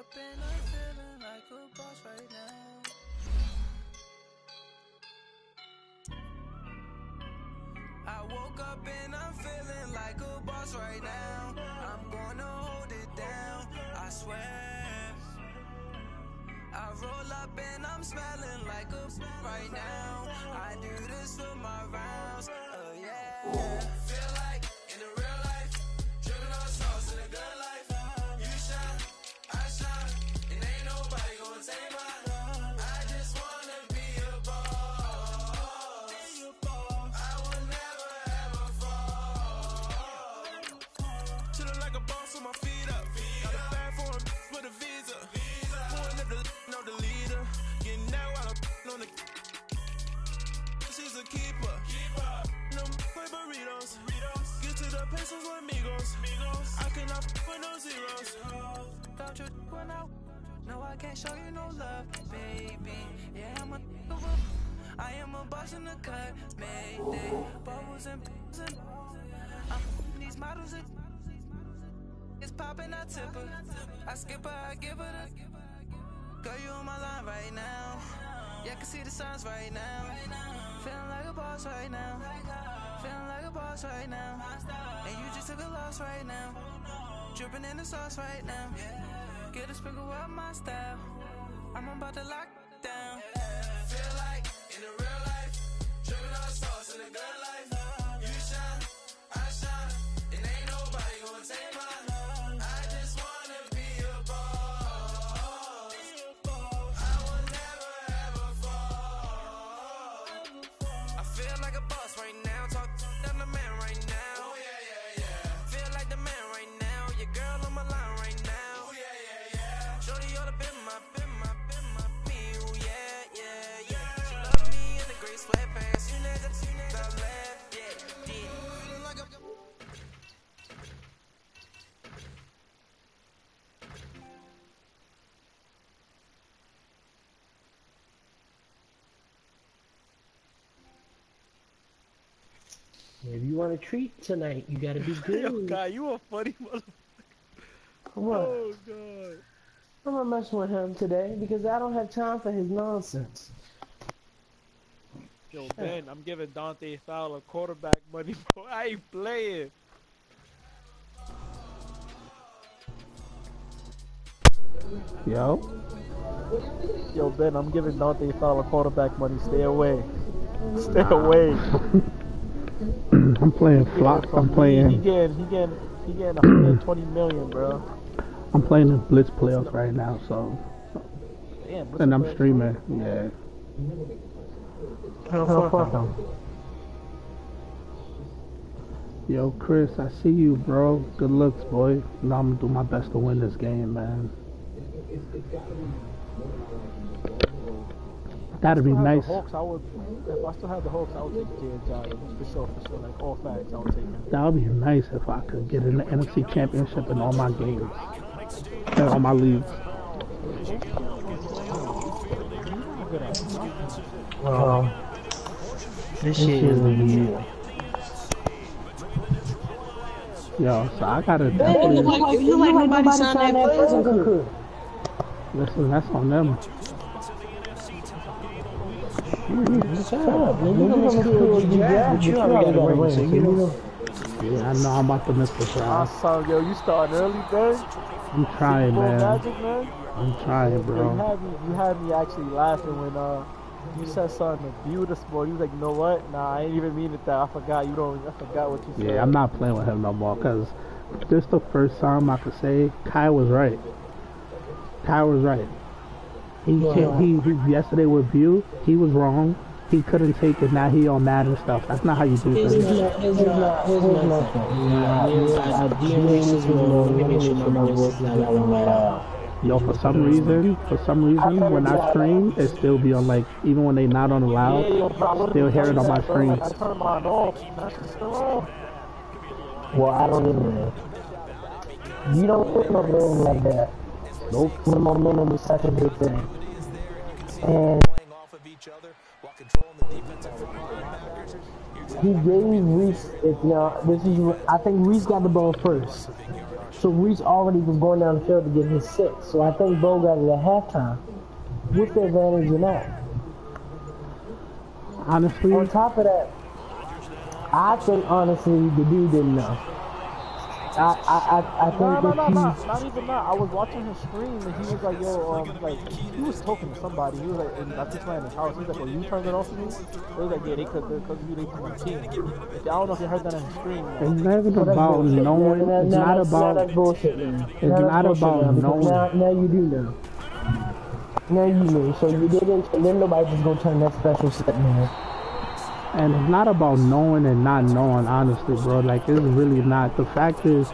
up and I'm feeling like a boss right now. I woke up and I'm feeling like a boss right now. I'm gonna hold it down, I swear. I roll up and I'm smelling like a right now. I do this for my rounds, oh yeah. Feel like in the real life, dripping on sauce in a good life. You shine, I shine, and ain't nobody gonna take mine. I just wanna be a boss. I will never ever fall. Chillin' like a boss with my feet up. Got a bag for him with a visa. Pulling up the know the leader. Getting out while I'm on the. She's a keeper. No play burritos. Get to the pesos with amigos. I cannot with no zeros. Don't you run out? No, I can't show you no love, baby. Yeah, I am a boss in the cut, mayday. Bubbles and I'm these models. It's popping, I tip her. I skip her, I give her the. Girl, you on my line right now. Yeah, I can see the signs right now. Feeling like a boss right now. Feeling like a boss right now. And you just took a loss right now. Dripping in the sauce right now. Get a sprinkle up my style. I'm about to lock down. Feel like in the real life, dripping on sauce in a good life. You shine, I shine, and ain't nobody gonna take mine. I just wanna be a boss. I will never ever fall. I feel like a boss right now. Talk to the man right now. Oh yeah, yeah, yeah. Feel like the man right now. Your girl on my line right now. Oh yeah, yeah, yeah. Shorty oughta been my me. Oh yeah, yeah, yeah. She love me in the gray sweatpants. You never I left, yeah, yeah. Feeling like I'm. If you want a treat tonight, you gotta be good. Yo, God, you a funny motherfucker. What? Oh, God. I'm not messing with him today because I don't have time for his nonsense. Yo, Ben, I'm giving Dante Fowler quarterback money, bro. I ain't playing. Yo, Ben, I'm giving Dante Fowler quarterback money. Stay away. Stay away. I'm playing flop. I'm playing. He getting 120 million, bro. I'm playing the blitz playoffs right now, so. Damn, And I'm streaming. Yeah. Oh, fuck him. Yo, Chris, I see you, bro. Good looks, boy. You know I'm gonna do my best to win this game, man. That'd be nice. If I still had the Hawks, I would take Jay Giants. For sure. Like, all facts, I would take him. That would be nice if I could get in the NFC Championship in all my games. And all my leagues. Well, this shit is weird. Yo, so I gotta You definitely. like nobody signed that prison crew. Listen, that's on them. Shut up, man. You know this crew you drafted, you already got a ring, so you know. Yeah, I know I'm about to miss this round. Awesome, yo, you starting early, Ben? I'm trying, man. Magic, man. I'm trying, bro. You had me actually laughing when you said something beautiful. You was like, you know what? Nah, I ain't even mean it that. I forgot what you said. Yeah, I'm not playing with him no more because this is the first time I could say Kai was right. Kai was right. He yesterday with View, he was wrong. He couldn't take it. Now he on Madden stuff. That's not how you do things. It's not. Yo, for some reason, when I stream, it still be on, like, even when they not on the loud, still hear it on my screen. I turn mine off. Well, I don't even. You don't put no room like that. Nope. The momentum is such a big thing. And Playing off of each other while controlling the defensive front linebackers. You're he gave Reese. I think Reese got the ball first. So Reese already was going down the field to get his 6. So I think Bo got it at halftime. What's the advantage in that? Honestly, on top of that, I think honestly the dude didn't know. I think not even that. I was watching his stream and he was like, yo, like he was talking to somebody. He was like, I think somebody in his house. He was like, well, you turned it off for me. It was like, yeah, because of you, they put my team. I don't know if you heard that in his stream. It's not even about knowing. It's not about. That's bullshit, man. It's not about knowing. Now you do know. Now you know. So you didn't, and then nobody just gonna turn that special set, man. And it's not about knowing and not knowing, honestly, bro. Like, it's really not. The fact is,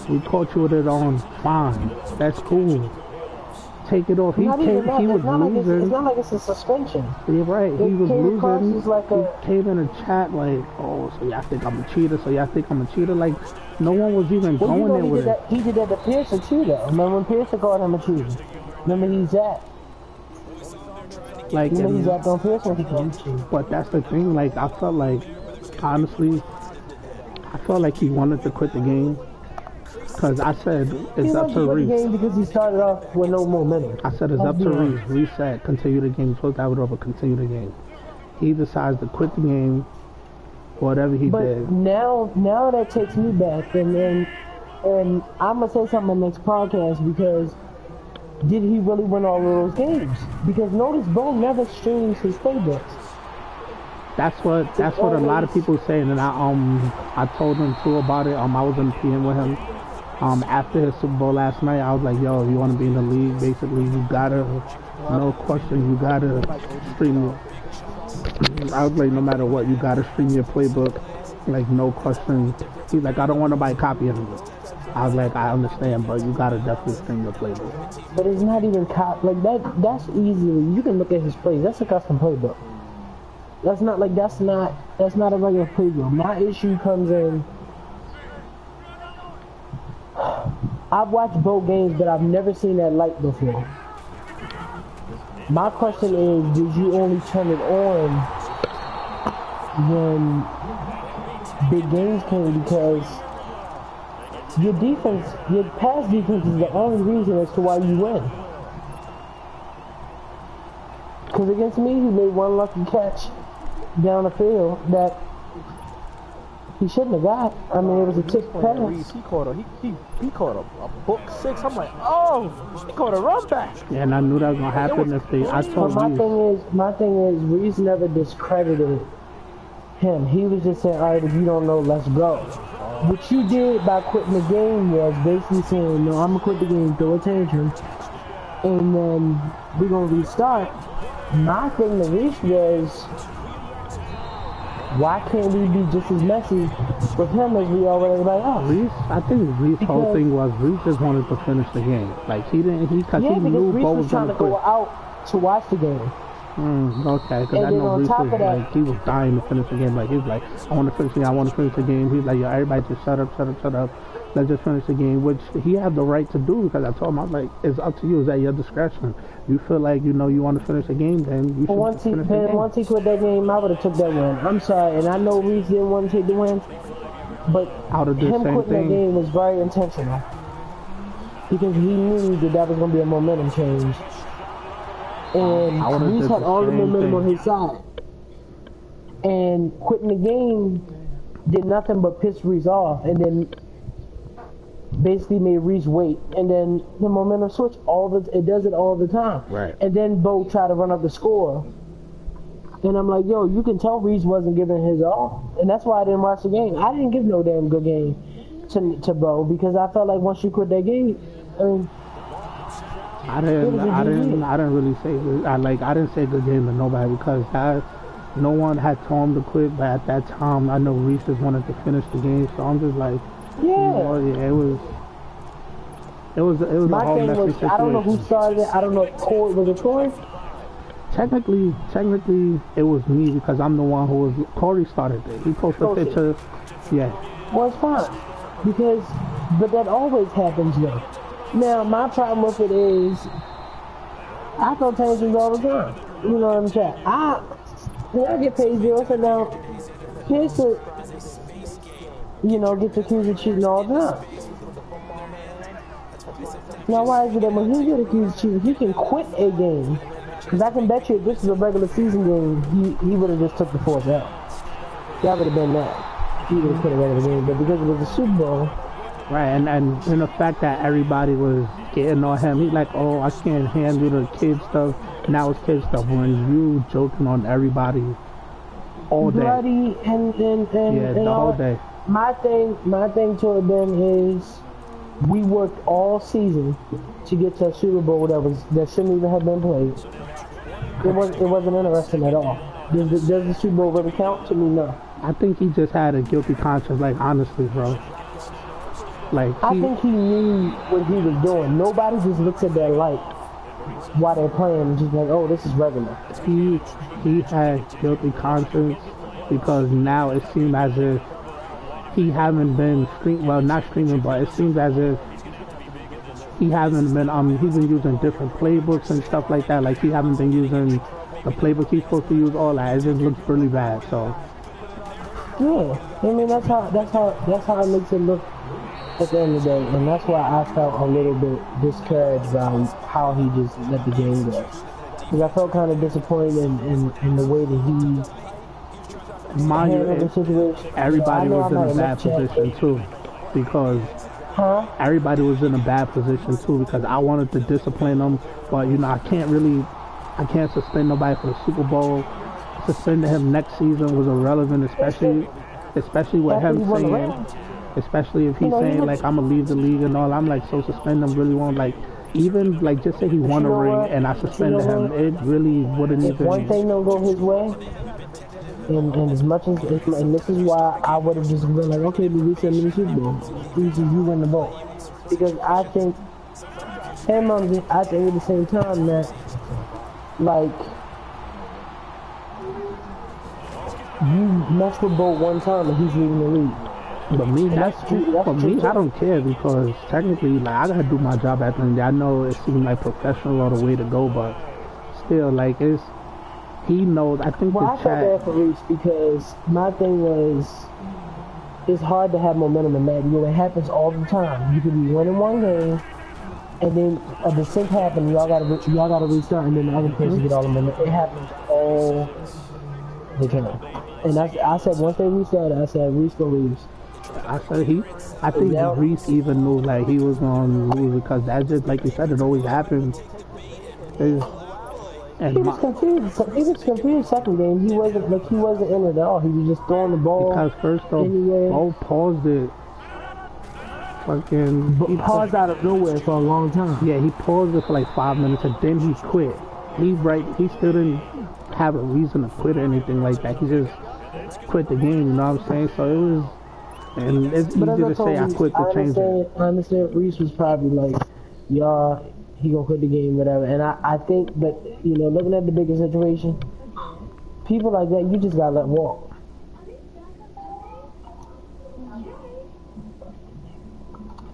we caught you with it on, fine. That's cool. Take it off. He was losing. It's not like it's a suspension. You're right. He was losing. Like he came in a chat like, oh, so y'all think I'm a cheater? So y'all think I'm a cheater? Like, no one was even going there with it. He did that to Pearson, too, though. Remember when Pearson called him a cheater? Remember he's that. Like, he's up on Pearson. But that's the thing. Like, I felt like, honestly, he wanted to quit the game. Because I said, it's up to Reese. He because he started off with no momentum. I said, it's up to Reese. Reese said, continue the game. Supposed to have it over, continue the game. He decides to quit the game, whatever he did. But now that takes me back, and I'm going to say something in the next podcast, because did he really win all of those games? Because notice, Bo never streams his playbooks. That's what a lot of people say, and I told him too about it. I was in the PM with him. After his Super Bowl last night, I was like, yo, if you want to be in the league, basically, you gotta, no question, you gotta stream it. I was like, no matter what, you gotta stream your playbook, like, no question. He's like, I don't want nobody copying it. I was like, I understand, but you gotta definitely stream your playbook. But it's not even like that. That's easily, you can look at his plays. That's a custom playbook. That's not a regular playbook. My issue comes in. I've watched both games, but I've never seen that light before. My question is, did you only turn it on when big games came? Because your defense, your pass defense is the only reason as to why you win. Because against me, he made one lucky catch down the field that he shouldn't have got. I mean, it was a tick pass. He caught a book 6. I'm like, oh, he caught a run back. Yeah, and I knew that was gonna happen if they. I told my thing is, Reese never discredited him. He was just saying, all right, if you don't know, let's go. What you did by quitting the game was basically saying, no, I'm gonna quit the game, throw a tantrum, and then we're gonna restart. My thing to Reese was, why can't we be just as messy with him as we are with everybody else? I think Reese's whole thing was Reese just wanted to finish the game. Like, he knew Bo was trying to go out to watch the game. Okay, because I know Reese was like, he was dying to finish the game. Like, he was like, I want to finish the game, He's like, yo, everybody just shut up. Let's just finish the game, which he had the right to do, because I told him, I was like, it's up to you, it's at your discretion. You feel like, you want to finish the game, then you should finish the game. Once he quit that game, I would have took that win. I'm sorry, and I know Reese didn't want to take the win, but him quitting that game was very intentional. Because he knew that was going to be a momentum change. And Reese had all the momentum on his side. And quitting the game did nothing but piss Reese off, and then basically made Reese wait, and then the momentum switch it does it all the time. Right. And then Bo tried to run up the score, and I'm like, yo, you can tell Reese wasn't giving his all, and that's why I didn't watch the game. I didn't give no damn good game to Bo, because I felt like once you quit that game, I didn't really say good. I didn't say good game to nobody, because no one had told him to quit, but at that time I know Reese just wanted to finish the game, so I'm just like, it was a whole messy situation. I don't know who started it. I don't know if Corey was it Corey? Technically, it was me, because I'm the one who was. Corey started it. He posted a picture. Yeah. Well, it's fine, but that always happens though. Now, my problem with it is, I throw tantrums all the time. You know what I'm saying? When I get paid zero, sit down. kids to, get accused of cheating all the time. Now, why is it that when he get accused of cheating, he can quit a game? Because I can bet you if this is a regular season game, he would have just took the fourth out. That would have been that. He would have quit a regular game. But because it was a Super Bowl. Right, and the fact that everybody was getting on him, he's like, oh, I can't handle the kid stuff. Now it's kid stuff. When you joking on everybody all day. Bloody and the whole day. My thing toward them is we worked all season to get to a Super Bowl that shouldn't even have been played. It wasn't interesting at all. Does the Super Bowl really count? To me, no. I think he just had a guilty conscience, like, honestly, bro. Like, I think he knew what he was doing. Nobody just looks at their light while they're playing and just like, oh, this is regular. He had guilty conscience because now it seems as if he haven't been not streaming, but it seems as if he hasn't been he's been using different playbooks and stuff like that. Like, he haven't been using the playbook he's supposed to use, all that. It just looks really bad. So yeah, I mean that's how it makes it look at the end of the day, and that's why I felt a little bit discouraged by how he just let the game go. Because I felt kind of disappointed in the way that he handled the situation. Everybody was in a bad position too, because everybody was in a bad position too. Because I wanted to discipline them, but I can't suspend nobody for the Super Bowl. Suspending him next season was irrelevant, especially with him saying. Especially if he's saying, like, I'm going to leave the league and all. I'm like, so suspend him really won't. Like, even, like, just say he won a ring and I suspended him. It really wouldn't even... One thing don't go his way, and as much as... And this is why I would have just been like, okay, but we send me the Super Bowl. You win the vote. Because I think... And I think at the same time that, like... You mess with Bo one time and he's leaving the league. But me, I don't care because technically, like, I gotta do my job at the end. I know it seems like professional or the way to go, but still, like, he knows. I think I felt bad for Reese because my thing was, it's hard to have momentum in Madden. It happens all the time. You could be winning one game, and then a descent happens. Y'all gotta restart, and then the other person get all the momentum. It happens all the time. And I said once they restarted, I said Reese go lose. I think Reese even knew like he was gonna lose because that's just like you said, it always happens. He was confused. He was confused second game. He wasn't in it at all. He was just throwing the ball. Because first off, Bo paused it. He paused out of nowhere for a long time. Yeah, he paused it for like 5 minutes and then he quit. He still didn't have a reason to quit or anything like that. He just quit the game. You know what I'm saying? So it was. And it's easy to say I quit to change it. I understand Reese was probably like, y'all, he gonna quit the game, whatever. And I think that, looking at the bigger situation, people like that, you just gotta let walk.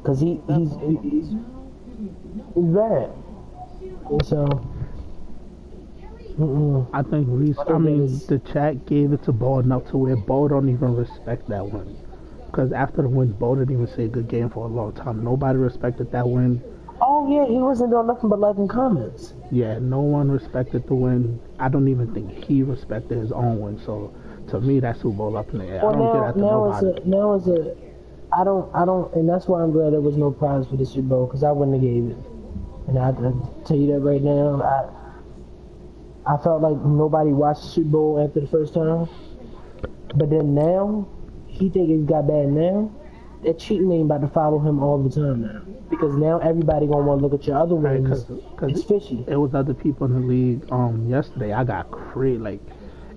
Because he's bad. And so, I think Reese, the chat gave it to Bo enough to where Bo don't even respect that win. Because after the win, Bo didn't even say good game for a long time. Nobody respected that win. Oh, yeah, he wasn't doing nothing but liking comments. Yeah, no one respected the win. I don't even think he respected his own win. So, to me, that's Super Bowl up in the air. Well, I don't get after nobody. I don't, and that's why I'm glad there was no prize for the Super Bowl, because I wouldn't have gave it. And I tell you that right now, I felt like nobody watched the Super Bowl after the first time. But then now, he think it got bad now. That cheating ain't about to follow him all the time now. Because now everybody gonna want to look at your other wins. Cause it's fishy. It was other people in the league. Yesterday I got crazy. Like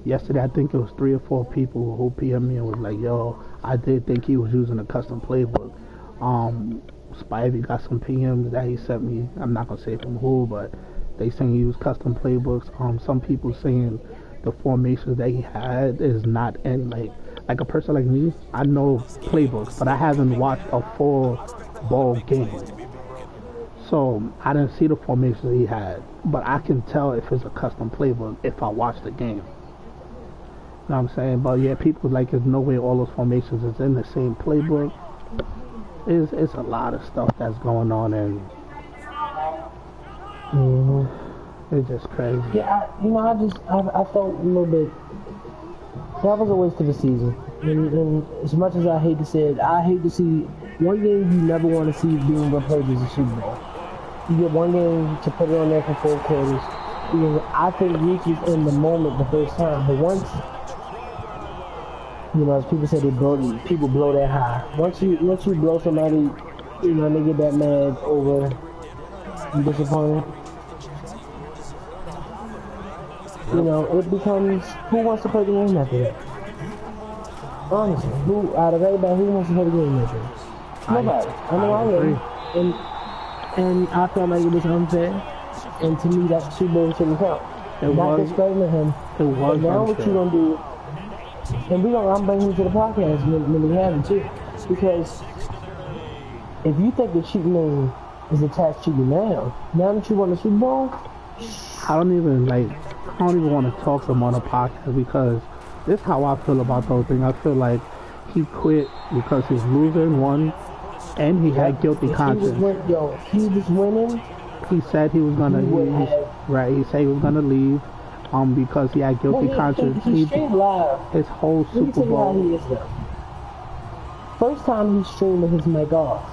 yesterday, I think it was 3 or 4 people who PM'd me and was like, "Yo, I did think he was using a custom playbook." Spivey got some PMs that he sent me. I'm not gonna say from who, but they saying he used custom playbooks. Some people saying the formations that he had is not in like a person like me. I know playbooks, but I haven't watched a full ball game. So I didn't see the formations he had, but I can tell if it's a custom playbook if I watch the game. what I'm saying? But yeah, people like there's no way all those formations is in the same playbook. It's a lot of stuff that's going on, and it's just crazy. Yeah, I felt a little bit. That was a waste of the season. And as much as I hate to say it, I hate to see one game you never want to see being replayed as a Super Bowl. You get one game to put it on there for 4 quarters. Because I think Reach was in the moment the first time, but once, as people say, people blow that high. Once you blow somebody, they get that mad over and disappointed. It becomes, who wants to play the game after that? Honestly, out of everybody, who wants to play the game after that? Nobody. I know I wouldn't. And I felt like it was unfair. And to me, that Super Bowl shouldn't count. Not discrediting him. But now what you gonna do? And I'm bringing you to the podcast when we have it too, because if you think the cheat name is attached to you now that you won the Super Bowl, I don't even want to talk to him on a podcast, because this is how I feel about the whole thing. I feel like he quit because he's losing one, and he had guilty conscience. He was winning. He said he was gonna leave. Right, he said he was gonna leave, because he had guilty conscience. He streamed live. His whole Super Bowl. Let me tell you how he is now. First time he streamed with his mic off.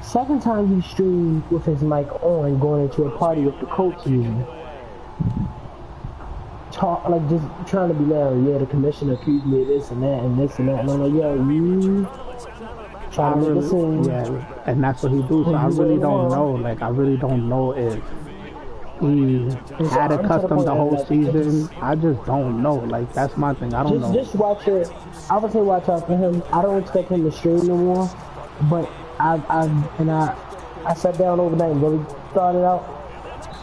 Second time he streamed with his mic on, going into a party with the Colts music. Just trying to be loud. Yeah, the commissioner accused me of this and that and this and that. And I'm like, yo, you trying to make a scene. Yeah, and that's what he do. So I really don't know. I really don't know if he had it custom the whole season. I just don't know. That's my thing. I don't know. Just watch it. I would say watch out for him. I don't expect him to stream no more. But I sat down overnight and really thought it out.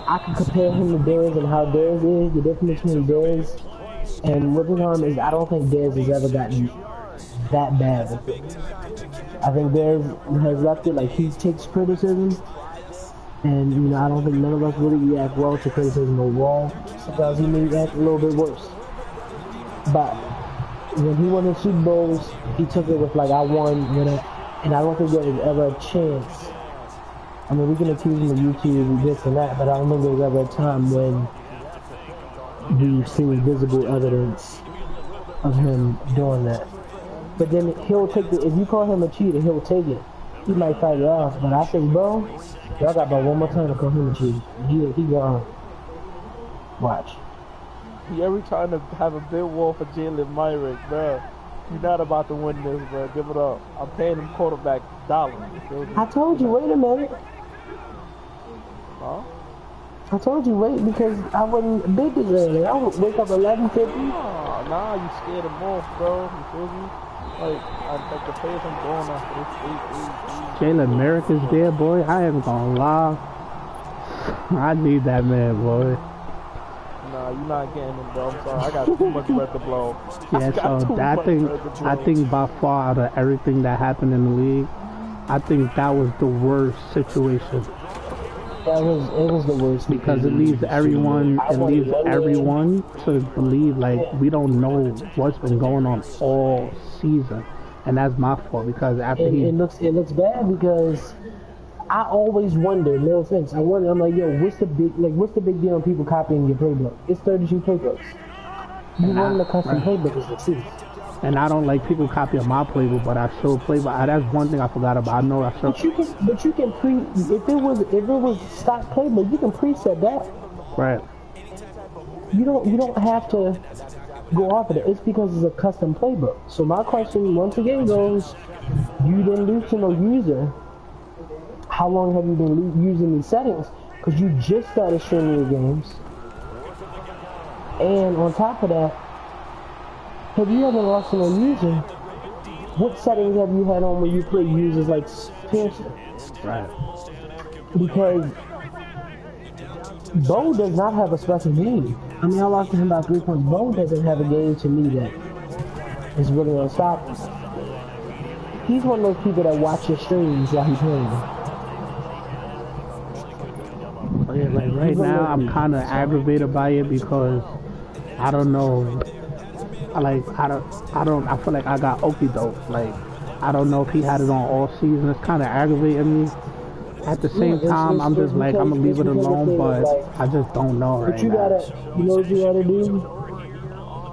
I can compare him to Dez and how Dez is. The difference between Dez and Whittingham is I don't think Dez has ever gotten that bad with it. I think Dez has left it he takes criticism, and I don't think none of us really react well to criticism overall. Sometimes he may act a little bit worse. But when he won the Super Bowls, he took it with I won, and I don't think there was ever a chance. I mean, we can accuse him of YouTube, this and that, but I don't think there was ever a time when we've seen visible evidence of him doing that. But then he'll take it. If you call him a cheater, he'll take it. He might fight it off, but I think, bro, y'all got about one more time to call him a cheater. He gone. Watch. He every trying to have a big wall for Jalen Myrick, bro. You're not about to win this, bro. Give it up. I'm paying him quarterback dollars. I told you, wait a minute. Huh? I told you wait because I wasn't big as early. I would wake up 11:50. Nah, you scared him off, bro. You feel me? I think the players I'm going after this 8. Jalen Merrick is there, boy. I ain't gonna lie. I need that man, boy. Nah, you're not getting him, bro. I'm sorry. I got too much breath to blow. Yeah, so I think by far out of everything that happened in the league, I think that was the worst situation. It was the worst because it leaves everyone to believe we don't know what's been going on all season, and that's my fault because after it looks bad because I always wonder. No offense, I'm like, yo, what's the big deal on people copying your playbook? It's 32 playbooks. You run the custom playbook is the truth. And I don't like people copying my playbook, but I still play. But that's one thing I forgot about. I know I still. But you can if it was stock playbook, you can preset that. Right. You don't have to go off of it. It's because it's a custom playbook. So my question once again goes: you didn't lose to no user. How long have you been using these settings? Because you just started streaming your games, and on top of that. Have you ever lost a user? What settings have you had on when you play users like Pearson? Right. Because Bo does not have a special game. I mean, I lost to him by 3 points. Bo doesn't have a game to me that is really unstoppable. He's one of those people that watch your streams while he's playing. Yeah, right now I'm kind of aggravated by it because I don't know. I feel like I got okie doke. Like, I don't know if he had it on all season. It's kind of aggravating me. At the same time, I'm just like, I'm gonna leave it alone, but I just don't know right now. You know what you gotta do?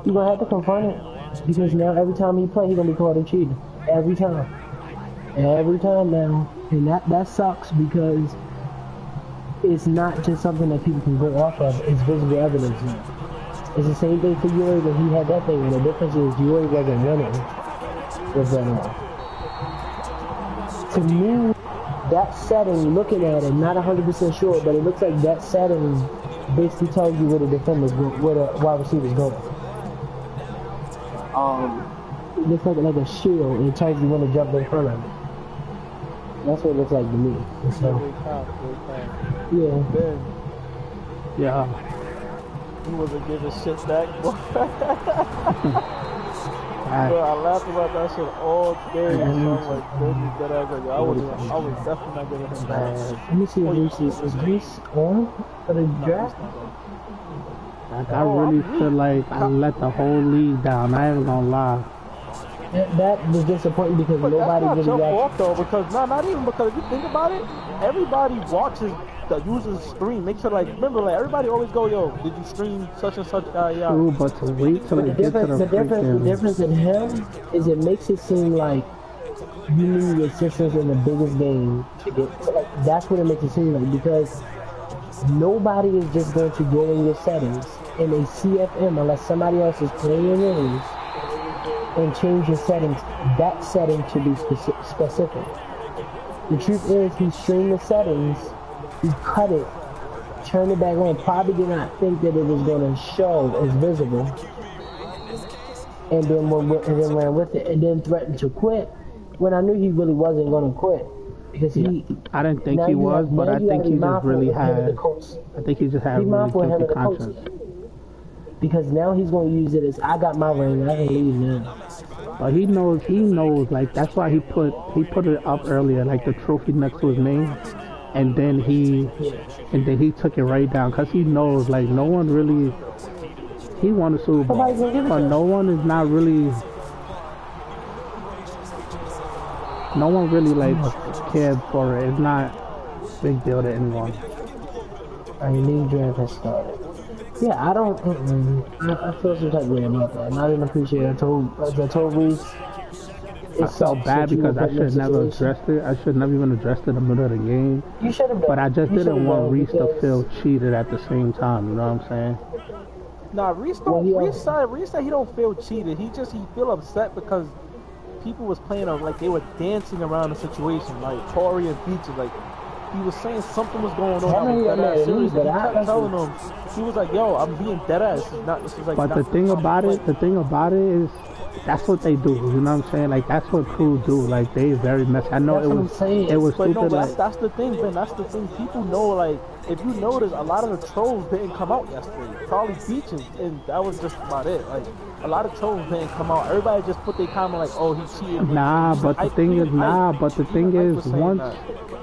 You gonna have to confront it. Because now every time he play, he gonna be called a cheater. Every time. Every time now. And that sucks because it's not just something that people can go off of. It's visible evidence now. It's the same thing for Yuri when he had that thing, and the difference is Yuri wasn't winning with that on. To me, that setting, looking at it, not 100% sure, but it looks like that setting basically tells you where the defenders go, where the wide receivers go. It looks like a shield, and it tells you when to jump in front of it. That's what it looks like to me. So, yeah. He wasn't giving shit back, boy. Bro, I laughed about that shit all day. So I'm like, goodness, I was definitely not giving him back. Let me see if Reese is Reese on for the draft. Like, I really feel like I let the whole league down. I ain't gonna lie. That was disappointing because but nobody that's not really your fault though, because not even because if you think about it, everybody watches the user's stream. Make sure, like, remember, like, everybody always go, yo, did you stream such and such guy? Yeah. True, but to wait till it gets to the difference in him is it makes it seem like you need your assistance in the biggest game to get. Like, that's what it makes it seem like, because nobody is just going to go in your settings in a CFM unless somebody else is playing your games and change your settings, that setting to be specific. The truth is, he streamed the settings, he cut it, turned it back on, probably did not think that it was going to show as visible, and then ran with it, and then threatened to quit, when I knew he really wasn't going to quit. Because I didn't think he was, but I think he just really had, I think he just had really guilty conscience. Because now he's going to use it as, I got my ring, I can leave now. But he knows, like, that's why he put it up earlier, like the trophy next to his name, and then he took it right down, because he knows, like, no one really, he won the Super Bowl, but no one really, like, cared for it. It's not a big deal to anyone. Our new draft has started. Yeah, I don't. I feel some type of way about that, and I didn't appreciate it. I told Reese. I felt bad because I should have never addressed it. I should never even addressed it in the middle of the game. You should have. But I just didn't want Reese to feel cheated at the same time. You know what I'm saying? Nah, Reese said he don't feel cheated. He feel upset because people was playing on, like, they were dancing around the situation, like Corey and Beaches, like. He was saying something was going on. He kept telling him. He was like, "Yo, I'm being dead ass. This is like." But the thing about it is, that's what they do. You know what I'm saying? Like, that's what crews do. Like, they very messy. I know it was but stupid. No, that's the thing, Ben. That's the thing. People know, like, if you notice, a lot of the trolls didn't come out yesterday. Probably Beaches, and that was just about it. Like, a lot of trolls didn't come out. Everybody just put their comment like, "Oh, he cheated." But the thing is,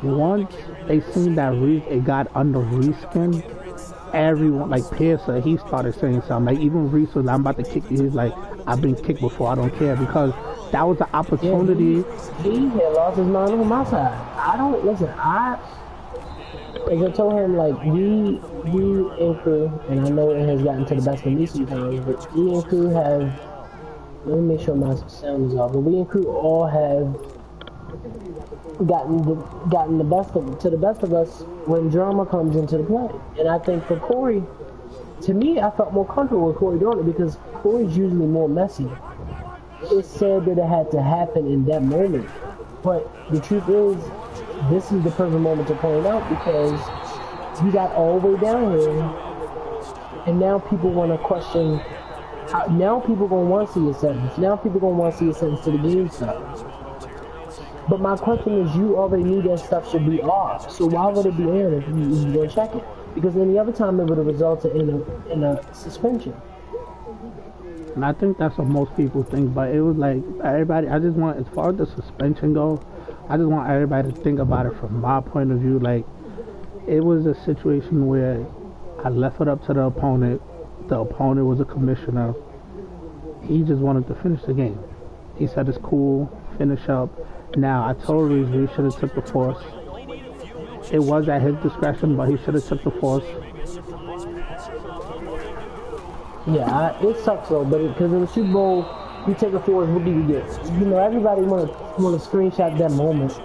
once they seen that Reese, it got under Reese skin, everyone, like Pearson, he started saying something. Like, even Reese was, "I'm about to kick you." He's like, "I've been kicked before, I don't care," because that was the opportunity. He had lost his mind on my side. I don't, listen, as I told him, like, we and crew, and I know it has gotten to the best of me sometimes, but we and crew have, let me make sure my sound is off, but we and crew all have gotten the best of us when drama comes into the play. And I think for Corey, to me, I felt more comfortable with Corey doing it because Corey's usually more messy. It's said that it had to happen in that moment, but the truth is, this is the perfect moment to point out because you got all the way down here, and now people want to question. Now people gonna want to see your sentence. Now people gonna want to see your sentence to the game side. But my question is, you already knew that stuff should be off, so why would it be on if you go check it? Because any other time it would have resulted in a suspension. And I think that's what most people think, but it was like, everybody, I just want, as far as the suspension goes, I just want everybody to think about it from my point of view. Like, it was a situation where I left it up to the opponent was a commissioner, He just wanted to finish the game. He said it's cool, finish up. Now, I told Reeves he should have took the force. It was at his discretion, but he should have took the force. Yeah, it sucks though, but because in the Super Bowl, you take a force, what do you get? You know, everybody want to screenshot that moment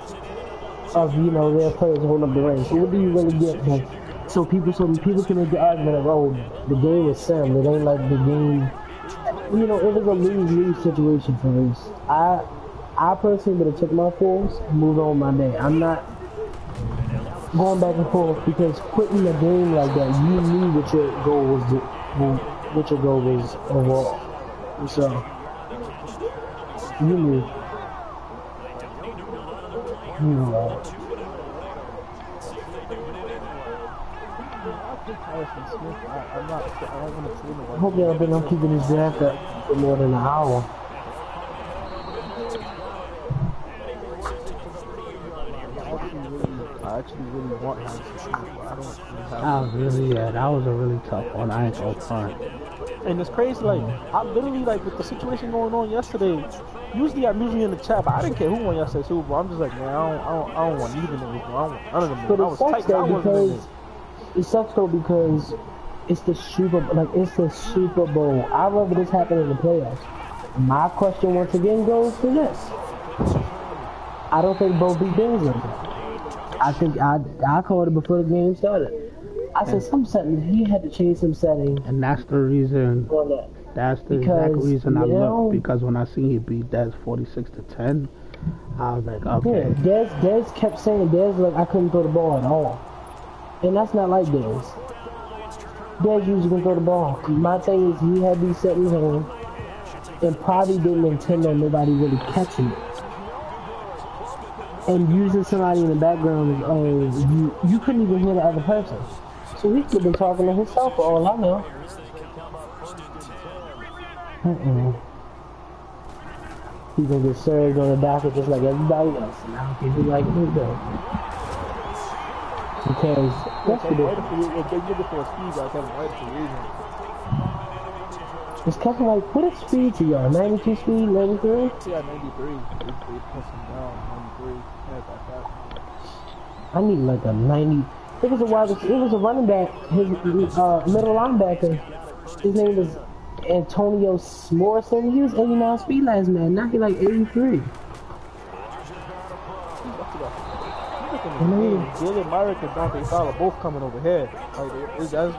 of, you know, their players holding up the ring. So what do you really get? Like, so people can make the argument of, oh, the game was sim. It ain't like the game. You know, it was a lose-lose situation for us. I personally would have took my force and moved on my day. I'm not going back and forth because quitting the game like that, you knew what your goal was overall. So you knew. I hope y'all been on keeping this draft up for more than an hour. I actually really want him to shoot, but I don't have that was a really tough one. I ain't gonna front. And it's crazy, like, I literally, like, with the situation going on yesterday, usually I'm in the chat, but I didn't care who won yesterday's Super Bowl. I'm just like, man, I don't want either of them. I don't want none of them. But I was tight, I wasn't in it. It sucks though because it's the Super Bowl. I'd rather this happen in the playoffs. My question once again goes to this. I don't think both beat Denver. I think I called it before the game started. I said some settings, he had to change some settings. And that's the reason. That's the exact reason I looked, because when I seen he beat Dez 46-10, I was like, okay. Yeah, Dez kept saying, like, I couldn't throw the ball at all. And that's not like Dez. Dez usually can throw the ball. My thing is, he had these settings on, and probably didn't intend on nobody really catching it. And using somebody in the background is, oh, you couldn't even hear the other person. So he could have been talking to himself for all I know. He's gonna get served on the docket just like everybody else. And I don't care who like who though. Because that's the Is Kevin White, what is speed to y'all? 92 speed, 93? Yeah, 93. They push him down, 93. I need like a 90. It was a running back, his middle linebacker. His name was Antonio Morrison. He was 89 speed last man. Now he's like 83. Jalen Myrick and Dante Fowler both coming over here. Like, that's just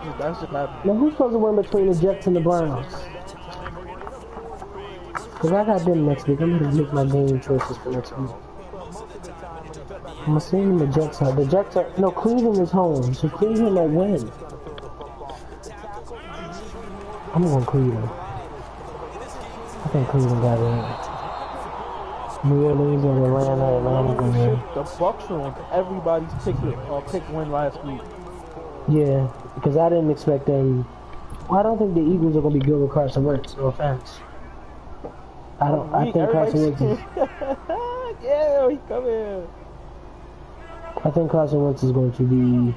happening. Now who's supposed to win between the Jets and the Browns? Cause I got them next week. I'm gonna make my game choices for next week. I'm assuming the Jets are no, Cleveland is home, so Cleveland might win. I'm going Cleveland. I think Cleveland got it. New Orleans and Atlanta gonna win. The Bucks are on everybody's pick win last week. Yeah, because I didn't expect them. Well, I don't think the Eagles are gonna be good with Carson Wentz. No offense. I think Carson Wentz is. Yeah, he come in. I think Carson Wentz is going to be.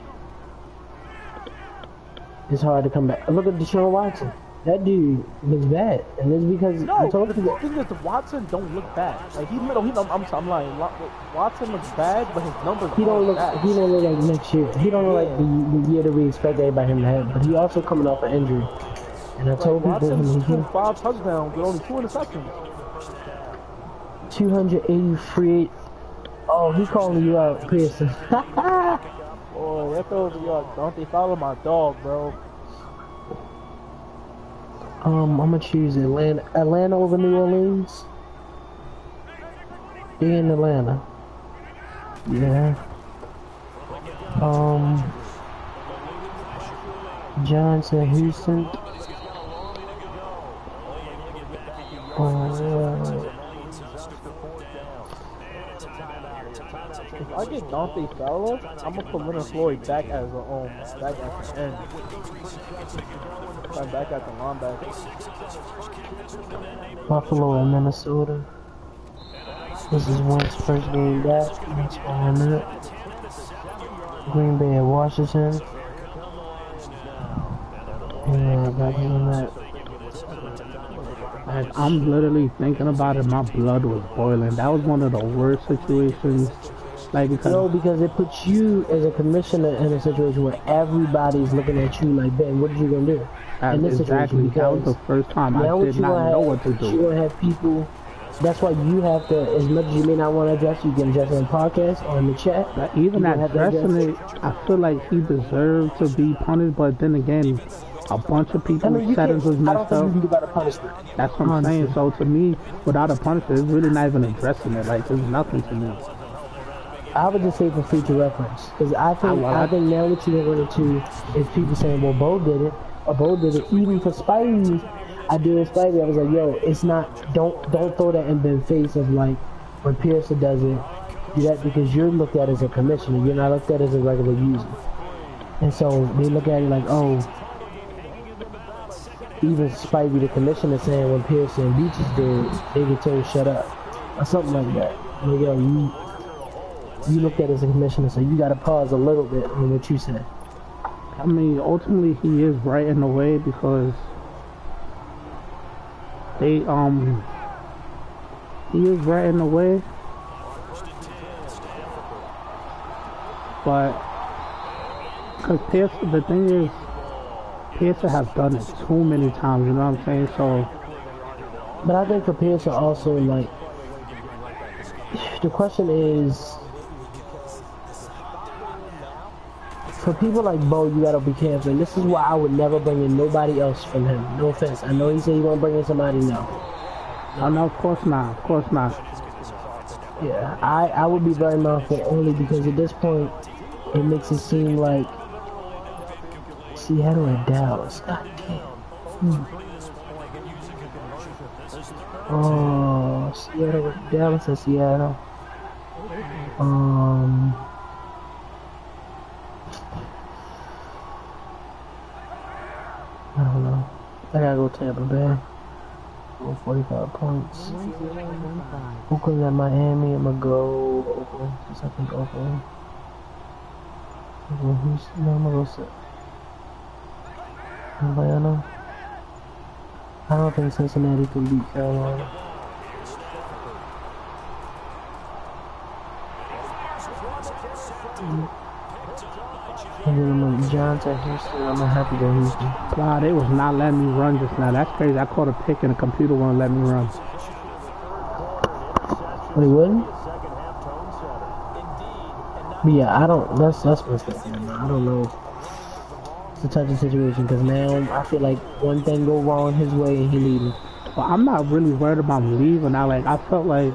It's hard to come back. Look at Deshaun Watson. That dude looks bad, and it's because I told you the thing is, Watson don't look bad. Like I'm lying. Watson looks bad, but his numbers. He don't look like next year. He don't look like the year that we expect everybody him to have. But he also coming off an injury, and I told people he threw 5 touchdowns with only 2 interceptions. 280 free. Oh, he calling you out, Pearson. Boy, that throws me out. Don't they follow my dog, bro? I'm gonna choose Atlanta over New Orleans. In Atlanta. Yeah. Johnson, Houston. If I get Dante Fowler, I'm gonna put Leonard Floyd back as back at the end. I'm back at the linebacker. Buffalo and Minnesota. This is Wentz first game back. That's why I'm in it. Green Bay and Washington. Yeah, back in that. Like, I'm literally thinking about it, my blood was boiling. That was one of the worst situations. Like, because it puts you as a commissioner in a situation where everybody's looking at you like, Ben, what are you gonna do in this situation? That was the first time I did not know what to do. You're gonna have people. That's why you have to, as much as you may not want to address, you can address it in podcast or in the chat. But even addressing it, I feel like he deserved to be punished. But then again, a bunch of people's settings was messed up. That's what I'm saying. So to me, without a punishment, it's really not even addressing it. Like, there's nothing to me. I would just say for future reference, because I think now what you're going to is people saying, well, Bo did it, or Bo did it. Even for Spidey, I did with Spidey. I was like, yo, it's not. Don't throw that in the face of like when Pearson does it. Do that because you're looked at as a commissioner. You're not looked at as a regular user. And so they look at it like, oh, even Spidey, the commissioner, saying when Pearson and Beaches did, they get told shut up or something like that. Like, yo, you look at it as a commissioner, so you gotta pause a little bit on what you said. I mean, ultimately he is right in a way because he is right in a way, but because Pearson, the thing is, Pearson has done it too many times, you know what I'm saying? So, but I think for Pearson also, like, the question is, for people like Bo, you gotta be careful. And this is why I would never bring in nobody else from him. No offense. I know he said he won't bring in somebody. No. No, of course not. Of course not. Yeah, I would be very mindful only because at this point, it makes it seem like Seattle and Dallas. God damn. Oh, Seattle and Dallas and Seattle. I don't know. I gotta go Tampa Bay. Go 45 points. Oakland at Miami. I'm gonna go Oakland. Since I think Oakland. I'm gonna go Houston. No, I'm gonna go Atlanta. I don't think Cincinnati can beat Carolina. And then I'm like, Giants at Houston, I'm gonna have to go Houston. Wow, they was not letting me run just now. That's crazy. I caught a pick and the computer wouldn't let me run. Wait, wouldn't? But yeah, I don't, that's messed up, man. I don't know. It's a touchy situation, because now I feel like one thing go wrong his way and he leaving. Well, I'm not really worried about him leaving. I felt like,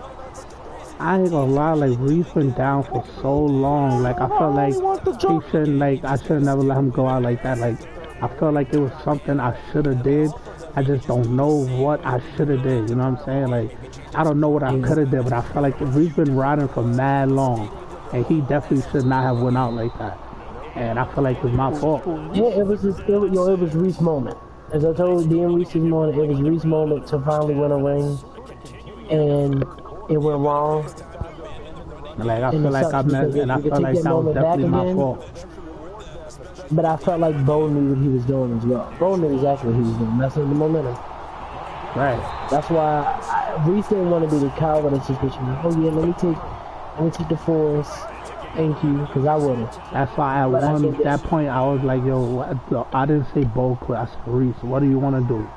I ain't gonna lie, like, Reese been down for so long. Like, I felt like he shouldn't, like, I should've never let him go out like that. Like, I felt like it was something I should've did. I just don't know what I should've did, you know what I'm saying? Like, I don't know what I could've did, but I felt like Reese been riding for mad long. And he definitely should not have went out like that. And I feel like it was my fault. Yeah, it was Reese's moment. As I told DM Reese's moment, it was Reese's moment to finally win a ring. And it went wrong. Like, I feel like I meant, and I felt like that was definitely my fault. But I felt like Bo knew what he was doing as well. Bo knew exactly what he was doing, messing with the momentum. Right. That's why Reese didn't want to be the coward in the situation. Like, oh yeah, let me take the force. Thank you, because I wouldn't. That's why at that point I was like, yo, I didn't say Bo quit. I said, Reese, what do you want to do?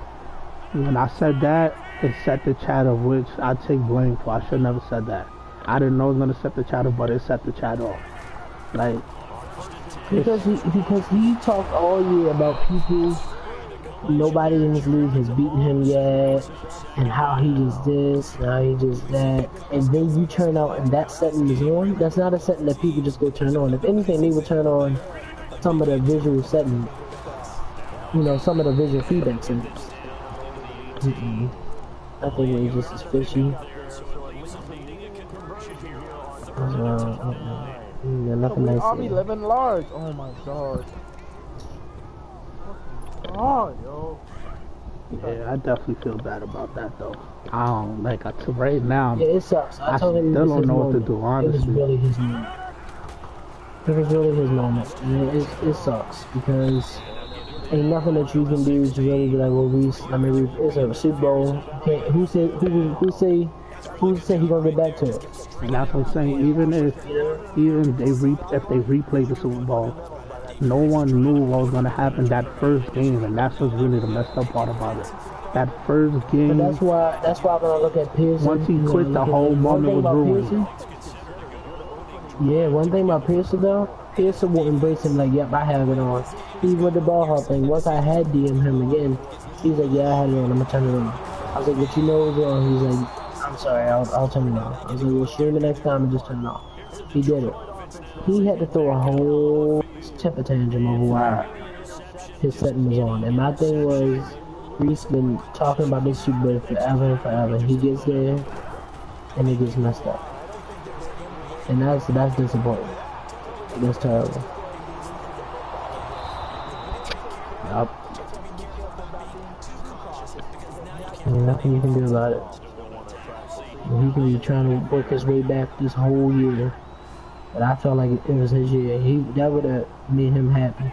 When I said that, it set the chatter, which I take blame for. I should never said that. I didn't know it was gonna set the chatter, but it set the chatter off. Like, because he talked all year about people. Nobody in this league has beaten him yet, and how he just this, and how he just that, and then you turn out and that setting is on. That's not a setting that people just go turn on. If anything, they would turn on some of the visual setting, you know, some of the visual feedback settings. I think it was just as fishy. Yeah, nothing nice. I'll be living large. Oh my god. Oh, yo. Yeah, I definitely feel bad about that though. I don't like right now. Yeah, it sucks. I still don't know what to do. Honestly, it was really his moment. It was really his moment, and it sucks because Ain't nothing that you can do to really be like, well, Reese, I mean, it's a Super Bowl. Who say he gonna get back to it? And that's what I'm saying. Even if they replay the Super Bowl, no one knew what was gonna happen that first game, and that's what's really the messed up part about it. That first game. But that's why I'm gonna look at Pearson. Once he quit, the whole moment was ruined. Yeah, one thing about Pearson though, Pearson will embrace him like, yep, I have it on. Even with the ball hopping, once I had DM him again, he's like, yeah, I had it on, I'm gonna turn it on. I was like, what you know is wrong? He's like, I'm sorry, I'll turn it on. I was like, well, stream it next time and just turn it off. He did it. He had to throw a whole temper tantrum over why his setting was on. And my thing was, Reese been talking about this Super Bowl forever and forever. He gets there, and it gets messed up. And that's disappointing. That's terrible. Yup. There's nothing you can do about it. He can be trying to work his way back this whole year. But I felt like it was his year. That would have made him happy.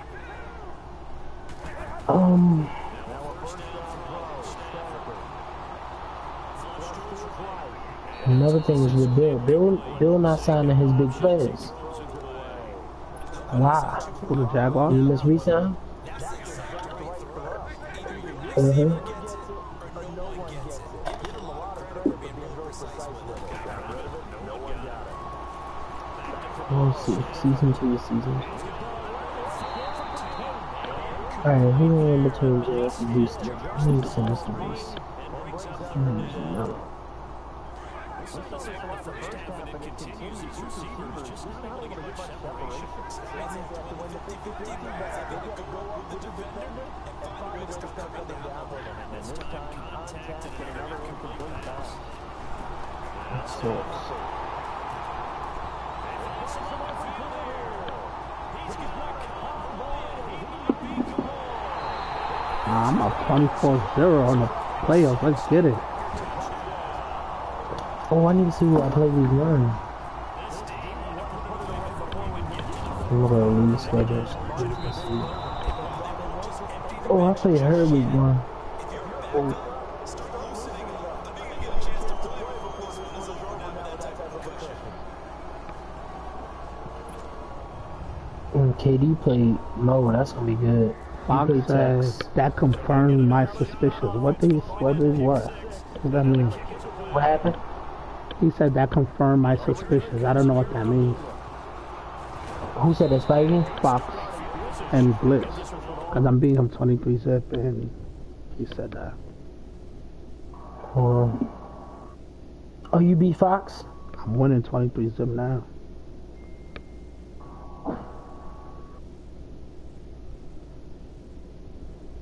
Another thing is with Bill not signing his big players. Why? For the Jaguars? You must resign? We'll see. Season 2 is season 2. Alright, who in between JS and Houston? I need to send this to Reese. No. I'm up 24-0 on the playoffs. Let's get it. Oh, I need to see what I play week 1. Look at league schedules. Oh, I played her week 1. Oh. And KD played Mo, that's gonna be good. Fox says that confirmed my suspicions. What does that mean? What happened? He said that confirmed my suspicions. I don't know what that means. Who said that's fighting? Fox and Blitz. Because I'm beating him 23-zip and he said that. Oh, you beat Fox? I'm winning 23-zip now.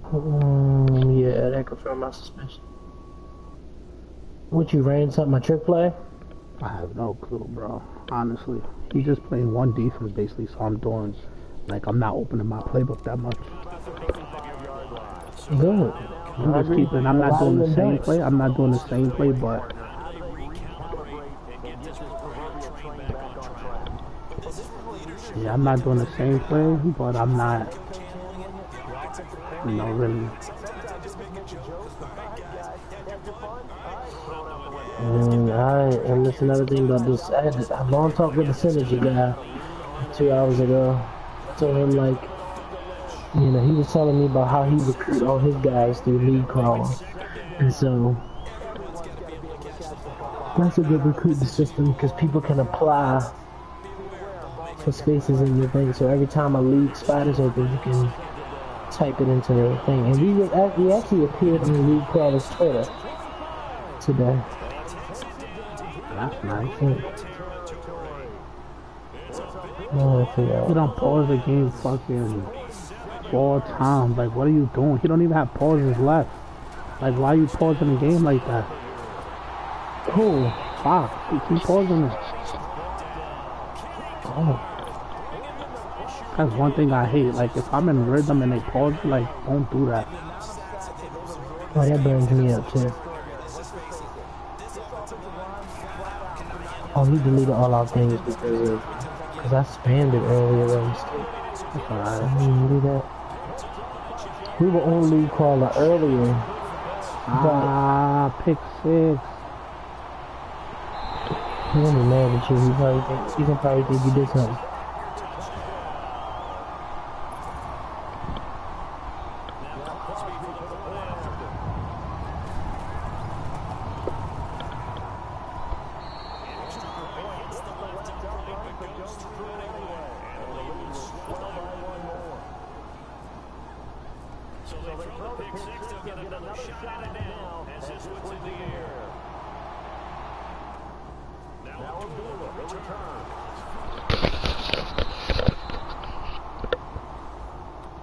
Yeah, that confirmed my suspicion. What, you ran something, a trick play? I have no clue, bro. Honestly, he's just playing one defense basically, so I'm doing like I'm not opening my playbook that much. Good. I'm just keeping. I'm not doing the same play. I'm not doing the same play, but yeah, I'm not doing the same play, but I'm not, really. And that's another thing about this. I had a long talk with the Synergy guy 2 hours ago. I told him, like, he was telling me about how he recruit all his guys through league crawl. And so, that's a good recruiting system because people can apply for spaces in your thing. So every time a league spot is open, you can type it into the thing. And we actually appeared on the league crawler's Twitter today. That's nice. You don't pause the game fucking 4 times. Like, what are you doing? You don't even have pauses left. Like, why are you pausing the game like that? Cool. Fuck. You keep pausing it. Oh. That's one thing I hate. Like, if I'm in rhythm and they pause, like, don't do that. Oh, that burns me up, too. Oh, he deleted all our things because I spammed it earlier. That's alright. I didn't do that. We were on lead caller earlier. Pick 6. He gonna be mad at you. He can probably think you did something.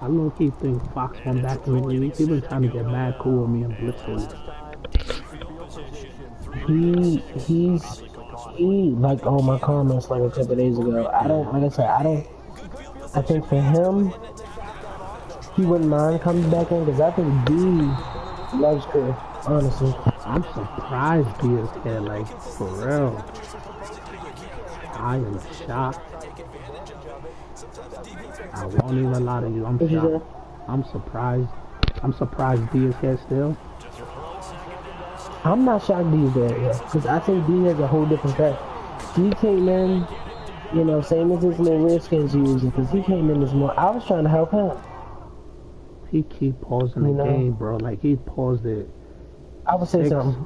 I low-key think Fox went back in the league. He been trying to get mad cool with me in blitz league. He liked all my comments like a couple days ago. I think for him, he wouldn't mind coming back in because I think D loves Chris, honestly. I'm surprised D is here, like, for real. I am shocked. I won't even lie to you, I'm shocked. I'm surprised. I'm surprised D is here still. I'm not shocked D is there yet, because I think D has a whole different threat. D came in, you know, same as his little Redskins using, because he came in this morning. I was trying to help him. He keep pausing the game, bro. Like, he paused it. I would say something.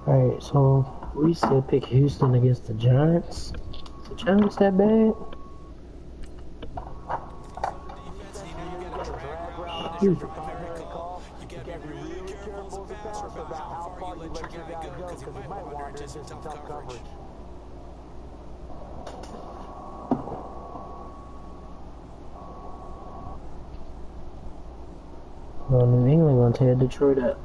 Alright, so we still pick Houston against the Giants. Is the Giants that bad? Well, New England gonna tear Detroit up.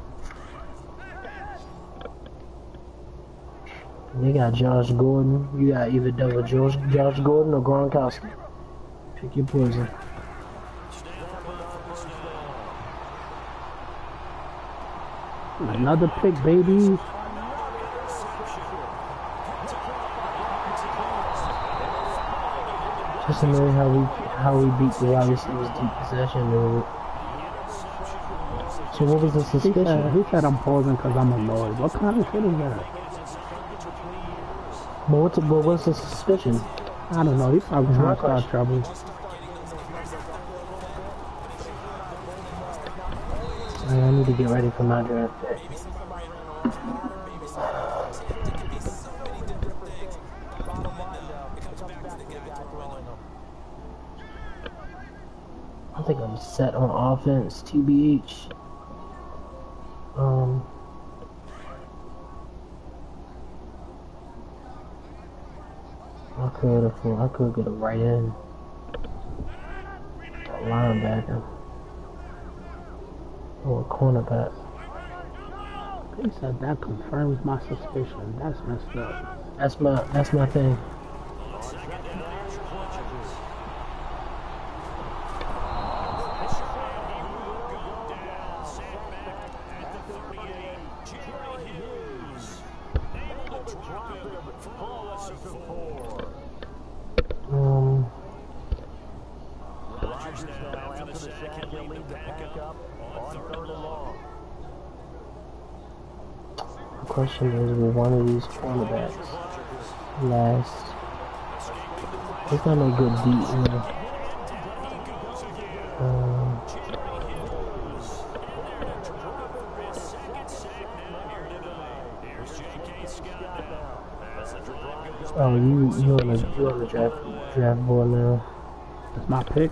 They got Josh Gordon. You got either double Josh Gordon or Gronkowski. Pick your poison. Another pick, baby. Just amazing how we beat the wide receivers deep possession. So what was the suspicion? He said I'm pausing because I'm annoyed. What kind of shit is that? But what's the suspicion? I don't know. He probably trying to start trouble. I need to get ready for my draft pick. I think I'm set on offense, TBH. I could get a right end, a linebacker, or a cornerback. He said that confirms my suspicion. That's messed up. That's my thing. The question is, will one of these cornerbacks last? There's not no good beat in there. Oh, you on the draft board now. That's my pick.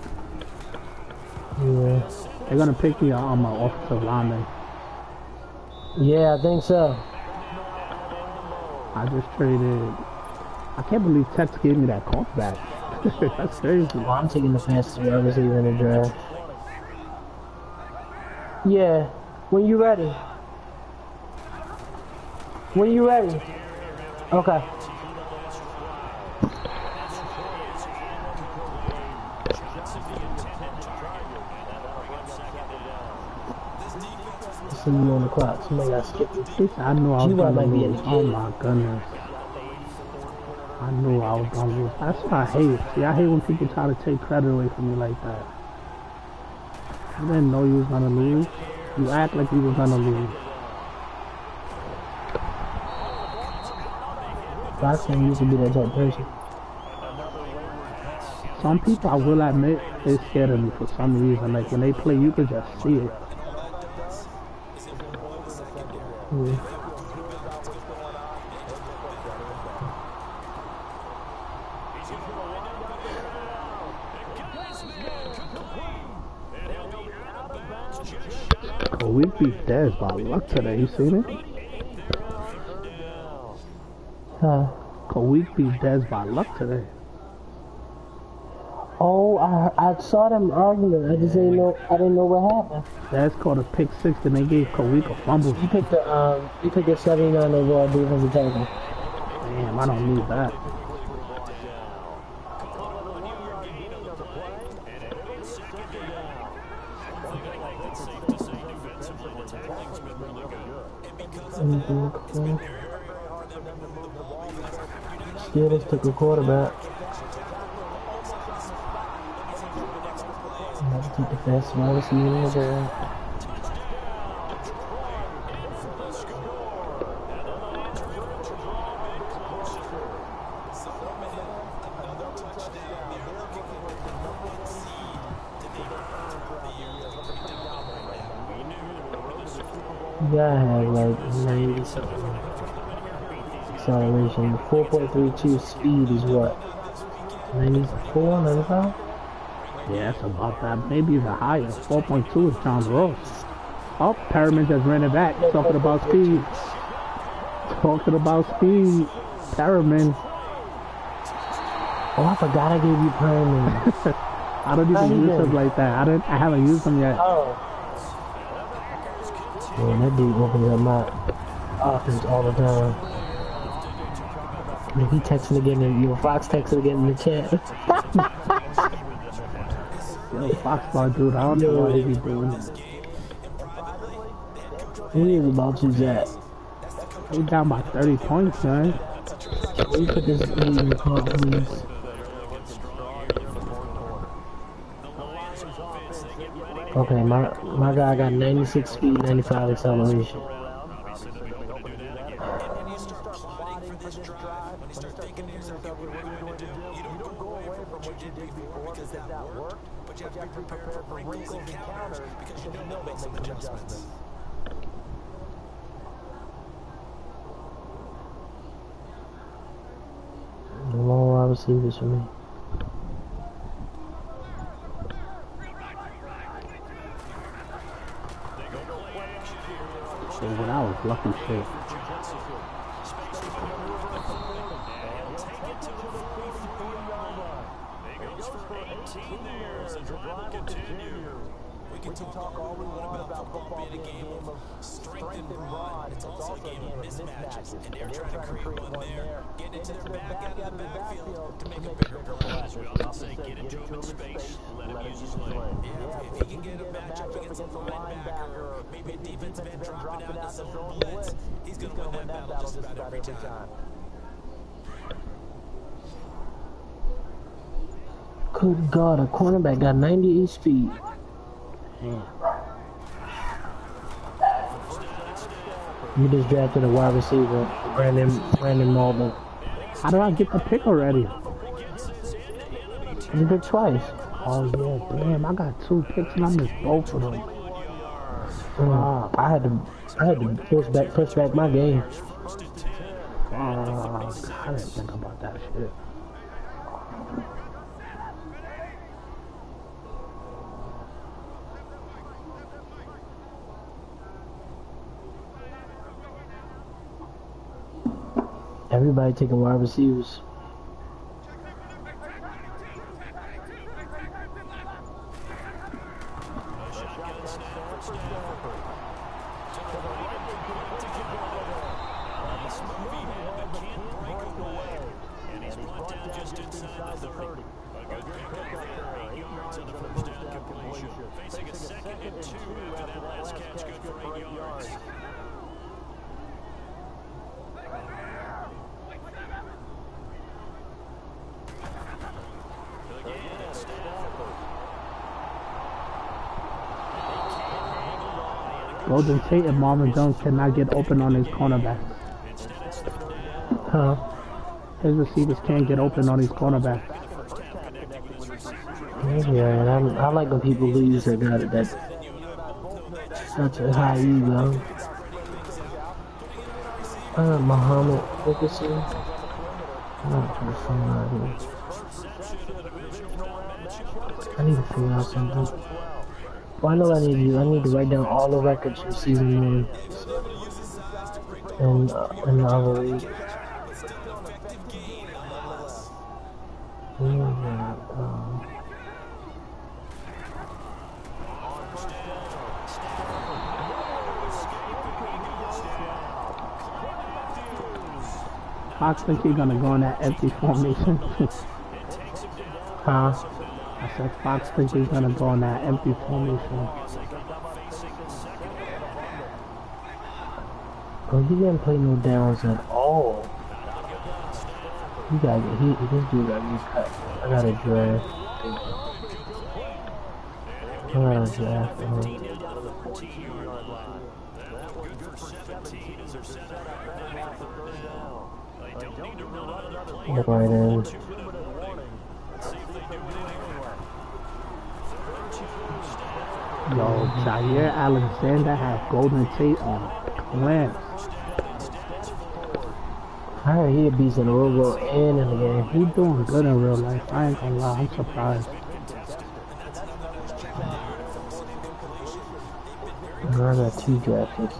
Yeah. They're gonna pick me on my offensive lineman. Yeah, I think so. I just traded. I can't believe Tex gave me that call back. That's crazy. Well, I'm taking the fastest wide receiver in the draft. Yeah, when you ready. When you ready. Okay. see you on the clock. Somebody got skipped you. I knew I was G-Rod gonna might be in lose. the Oh game. my goodness. I knew I was gonna lose. That's what I hate. See, I hate when people try to take credit away from me like that. You didn't know you was gonna lose. You act like you was gonna lose. Boxing used to be that type of person. Some people, I will admit, they're scared of me for some reason. Like when they play, you could just see it. Yeah. We beat Dez by luck today. You seen it? Huh? We beat Dez by luck today. Oh, I saw them arguing. I just didn't know. I didn't know what happened. Dez caught a pick six, and they gave Kawik a fumble. He picked a 79 overall defensive tackle. Damn, I don't need that. Steelers took a quarterback. I'm about to take the fast wide receiver in the game. You gotta have like 90 something acceleration. 4.32 speed is what? 94, 95? Yeah, that's about that. Maybe even higher. 4.2 is John Ross. Oh, Perriman just ran it back. Talking about speed. Talking about speed. Perriman. Oh, I forgot I gave you Perriman. I don't even use him like that. I haven't used him yet. Oh. Man, that dude opens up my offense all the time. He texting again, and Fox texting again in the chat. Yo, Foxball dude, I don't know why he be doing that. He is about to Jack. He down by 30 points, man. We put this lead in the car, please. Okay, my guy got 96 speed, 95 acceleration. Long wide receivers for me. So when I was lucky shit. We can talk all we want about football being a game of strength and run. It's also a game of mismatches, and they're trying to create one there. Get into their back out of the backfield to make a bigger play. As we often say, get into him in space, let him use his leg. Yeah, if he can get a matchup against a linebacker, or maybe a defensive end dropping out in the zone blitz, he's going to win that battle just about every time. Good God, a cornerback got 98 speed. Damn. You just drafted a wide receiver, Brandon Malden. How do I get the pick already? You picked twice. Oh yeah, damn, I got 2 picks and I missed both of them. I had to push back my game. I didn't think about that shit. Everybody taking wide receivers. Facing a 2nd and 2 after that last catch, good for 8 yards. Golden Tate and Marvin Jones cannot get open on his cornerbacks. Huh? His receivers can't get open on these cornerbacks. Yeah, and I like when people lose that got it. That's such a high ego. Muhammad, look at you. I'm not trying to find out here. I need to figure out something. Well, I know what I need to do. I need to write down all the records from season 1 and the other league. Fox think he's gonna go in that empty formation. Huh? I said Fox think he's gonna go in that empty formation. Bro, he didn't play no downs at all. He gotta get this dude got me cut. I gotta draft. Him. Right in. Yo, Jair Alexander had Golden Tate on clamps. I heard he a beast in the real world and in the game. He doing good in real life. I ain't gonna lie, I'm surprised. I got 2 draft picks.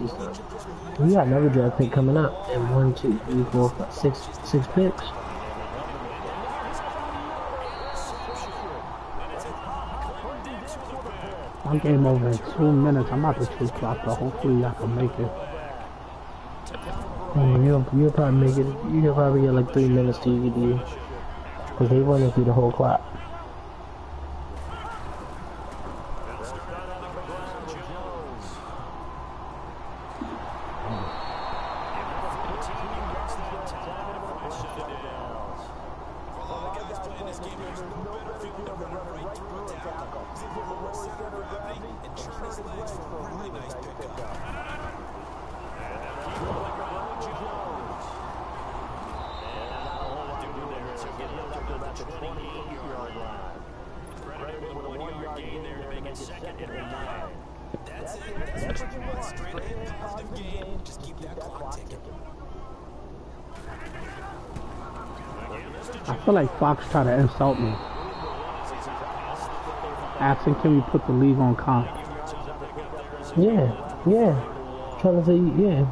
We got another draft pick coming up. And 1, 2, 3, 4, 5, 6 picks. I'm game over in 2 minutes. I'm about to choose clock, but hopefully I can make it. You'll probably make it. You'll probably get like 3 minutes to you do. Because they want to do the whole clock. I feel like Fox tried to insult me. Asking, can we put the league on comp? Yeah. Trying to say, yeah.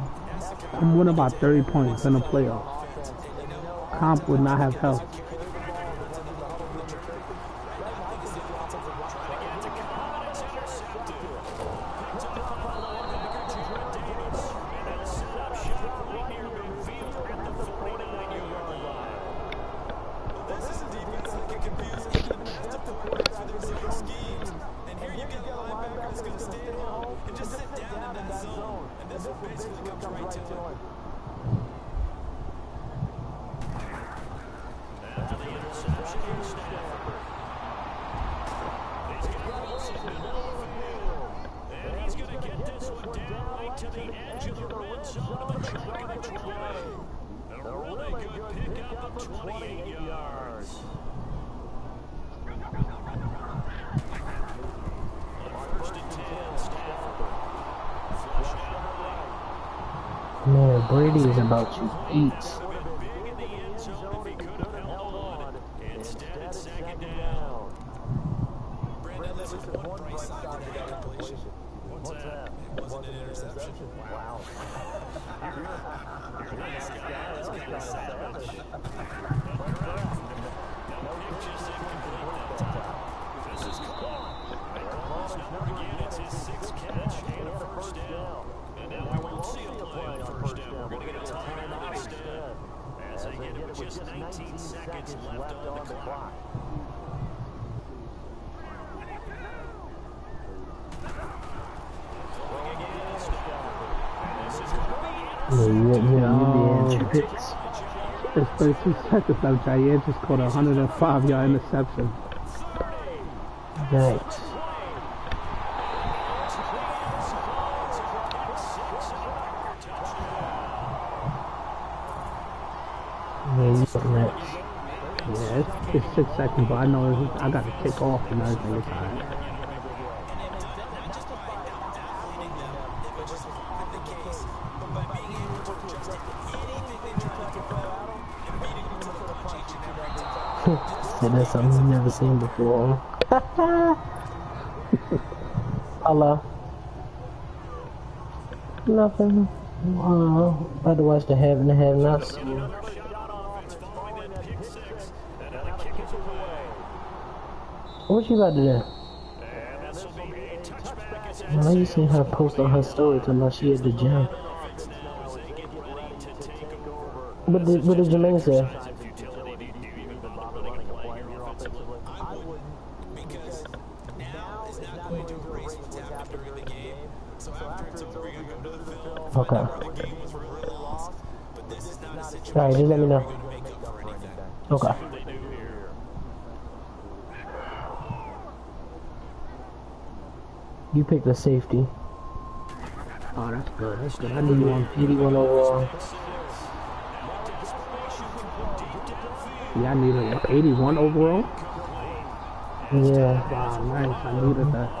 I'm winning about 30 points in the playoffs. Comp would not have helped. Man, Brady is about to eat. Just 19 seconds left on the clock. Yeah, 2 picks. It's 32 seconds left. Jair just caught a 105-yard interception. Nice. you up next. Yeah, it's 6 seconds, but I know I got to take off and everything. It's alright. So that's something you've never seen before. Hello. Nothing. About to watch the have and the have-nots. What you about to do? Well, you seen her post on her story talking about she at the gym. What did Jermaine say? Okay. Alright, just let me know. Okay. You picked the safety. Oh, that's good. That's good. I need one. 81 overall. Yeah, I needed 81 overall. Yeah. Wow, nice. I needed that.